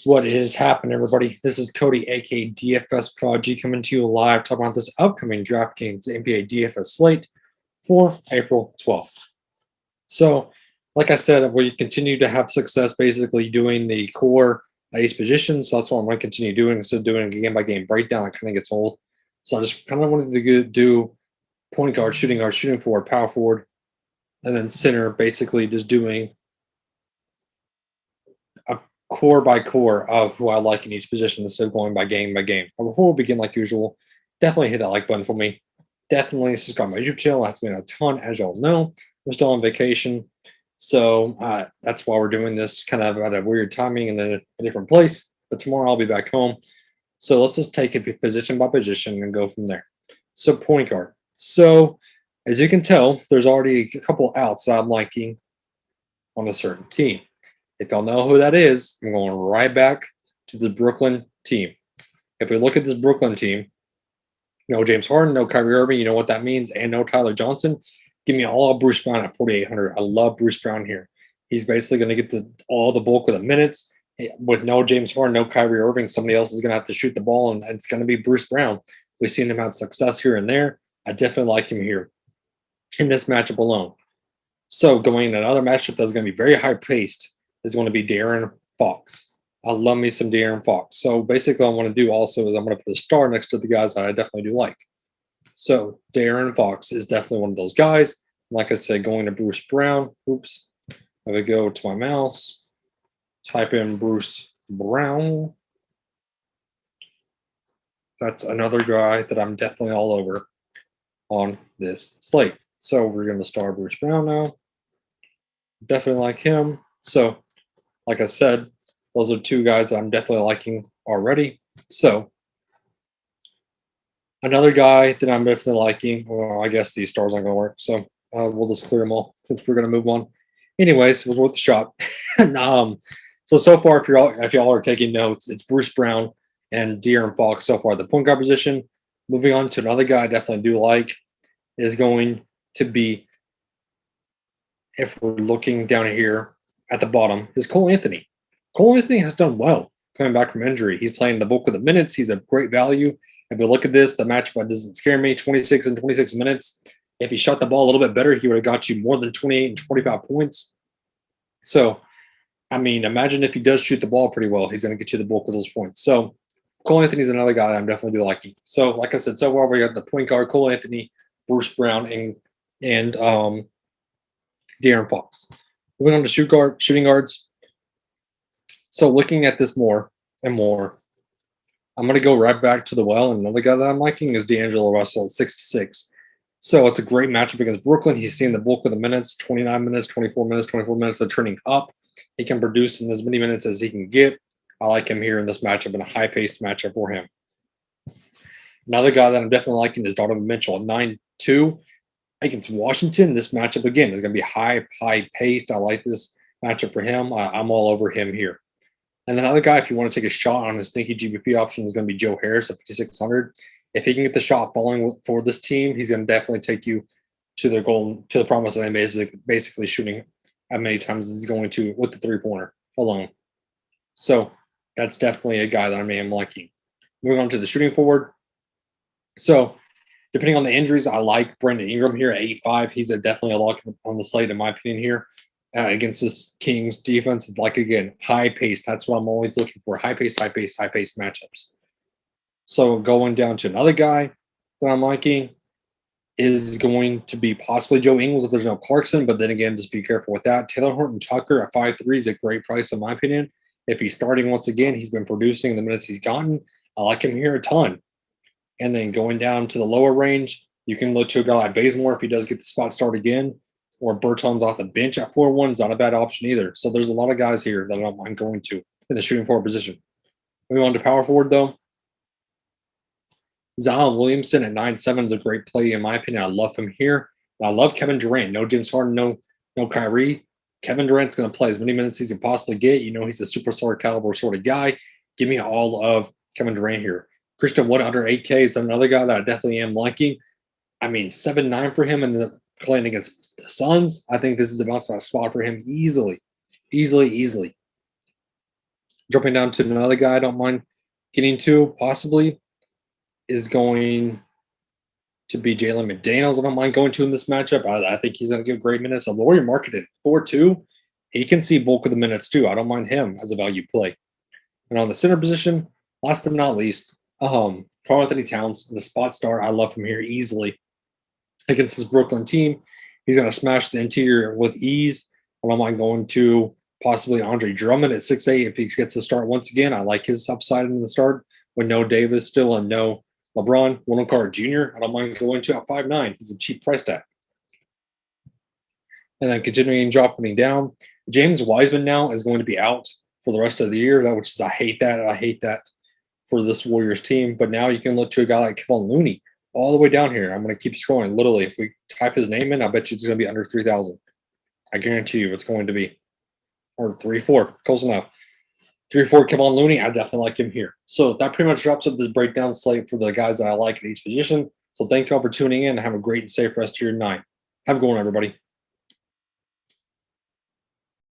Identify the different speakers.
Speaker 1: What is happening, everybody? This is Cody, aka DFS Prodigy, coming to you live talking about this upcoming DraftKings NBA DFS slate for April 12th. So, like I said, we continue to have success basically doing the core ace position. So that's what I'm going to continue doing instead of doing a game by game breakdown. It kind of gets old. So I just kind of wanted to do point guard, shooting forward, power forward, and then center, basically just doing a core by core of who I like in each position instead of going by game by game. But before we begin, like usual, definitely hit that like button for me. Definitely subscribe to my YouTube channel. That's been a ton, as y'all know. I'm still on vacation. So that's why we're doing this kind of at a weird timing and then a different place. But tomorrow I'll be back home. So let's just take it position by position and go from there. So point guard. So as you can tell, there's already a couple outs that I'm liking on a certain team. If y'all know who that is, I'm going right back to the Brooklyn team. If we look at this Brooklyn team, no James Harden, no Kyrie Irving, you know what that means, and no Tyler Johnson. Give me all of Bruce Brown at 4,800. I love Bruce Brown here. He's basically going to get all the bulk of the minutes. With no James Harden, no Kyrie Irving, somebody else is going to have to shoot the ball, and it's going to be Bruce Brown. We've seen him have success here and there. I definitely like him here in this matchup alone. So going in another matchup that's going to be very high-paced is going to be De'Aaron Fox. I love me some De'Aaron Fox. So basically what I want to do also is I'm going to put a star next to the guys that I definitely do like. So De'Aaron Fox is definitely one of those guys. Like I said, going to Bruce Brown. Oops. I would go to my mouse, type in Bruce Brown. That's another guy that I'm definitely all over on this slate. So we're going to star Bruce Brown now. Definitely like him. So, like I said, those are two guys that I'm definitely liking already. So another guy that I'm definitely liking, well, I guess these stars aren't going to work. So we'll just clear them all since we're going to move on. Anyways, it was worth the shot. So far, if y'all are taking notes, it's Bruce Brown and De'Aaron Fox so far the point guard position. Moving on to another guy I definitely do like is going to be, if we're looking down here at the bottom, is Cole Anthony. Cole Anthony has done well coming back from injury. He's playing the bulk of the minutes. He's a great value. If we look at this, the matchup doesn't scare me. 26 and 26 minutes. If he shot the ball a little bit better, he would have got you more than 28 and 25 points. So, I mean, imagine if he does shoot the ball pretty well, he's going to get you the bulk of those points. So, Cole Anthony is another guy that I'm definitely do liking. So, like I said, so far we got the point guard, Cole Anthony, Bruce Brown, and De'Aaron Fox. Moving on to shooting guards. So, looking at this more and more, I'm going to go right back to the well. And another guy that I'm liking is D'Angelo Russell at 66. So it's a great matchup against Brooklyn. He's seeing the bulk of the minutes, 29 minutes, 24 minutes, 24 minutes. They're turning up. He can produce in as many minutes as he can get. I like him here in this matchup, in a high-paced matchup for him. Another guy that I'm definitely liking is Donovan Mitchell at 9-2 against Washington. This matchup, again, is going to be high-paced. I like this matchup for him. I'm all over him here. And another guy, if you want to take a shot on his sneaky GBP option, is going to be Joe Harris at 5,600. If he can get the shot falling for this team, he's going to definitely take you to their goal, to the promise that they basically shooting as many times as he's going to with the three-pointer alone. So that's definitely a guy that I am liking. Moving on to the shooting forward. So depending on the injuries, I like Brandon Ingram here at 8.5. He's definitely a lock on the slate, in my opinion, here. Against this Kings defense, like, again, high-paced. That's what I'm always looking for, high-paced matchups. So going down to another guy that I'm liking is going to be possibly Joe Ingles if there's no Clarkson, but then again, just be careful with that. Taylor Horton Tucker at 5.3 is a great price, in my opinion. If he's starting once again, he's been producing the minutes he's gotten. I like him here a ton. And then going down to the lower range, you can look to a guy like Bazemore if he does get the spot start again, or Bertans off the bench at 4-1 is not a bad option either. So there's a lot of guys here that I'm going to in the shooting forward position. Moving on to power forward, though. Zion Williamson at 9.7 is a great play, in my opinion. I love him here. And I love Kevin Durant. No James Harden, no Kyrie. Kevin Durant's going to play as many minutes as he can possibly get. You know he's a superstar caliber sort of guy. Give me all of Kevin Durant here. Christian Wood under 8K is another guy that I definitely am liking. I mean, 7.9 for him in the playing against the Suns. I think this is a bounce back spot for him easily. Jumping down to another guy I don't mind getting to, possibly, is going to be Jalen McDaniels. I don't mind going to in this matchup. I think he's going to give great minutes. I'm lowering marketed 4-2. He can see bulk of the minutes too. I don't mind him as a value play. And on the center position, last but not least, Karl Anthony Towns, the spot start. I love him here easily against this Brooklyn team. He's going to smash the interior with ease. I don't mind going to possibly Andre Drummond at 6'8" if he gets to start once again. I like his upside in the start with no Davis still and no LeBron. Wendell Carter Jr. I don't mind going to at 5'9". He's a cheap price tag. And then continuing dropping down, James Wiseman now is going to be out for the rest of the year. Which is I hate that. I hate that for this Warriors team. But now you can look to a guy like Kevon Looney all the way down here. I'm going to keep scrolling. Literally, if we type his name in, I bet you it's going to be under 3,000. I guarantee you it's going to be. Or 3-4, close enough. 3-4, Kevon Looney, I definitely like him here. So that pretty much drops up this breakdown slate for the guys that I like at each position. So thank you all for tuning in and have a great and safe rest of your night. Have a good one, everybody.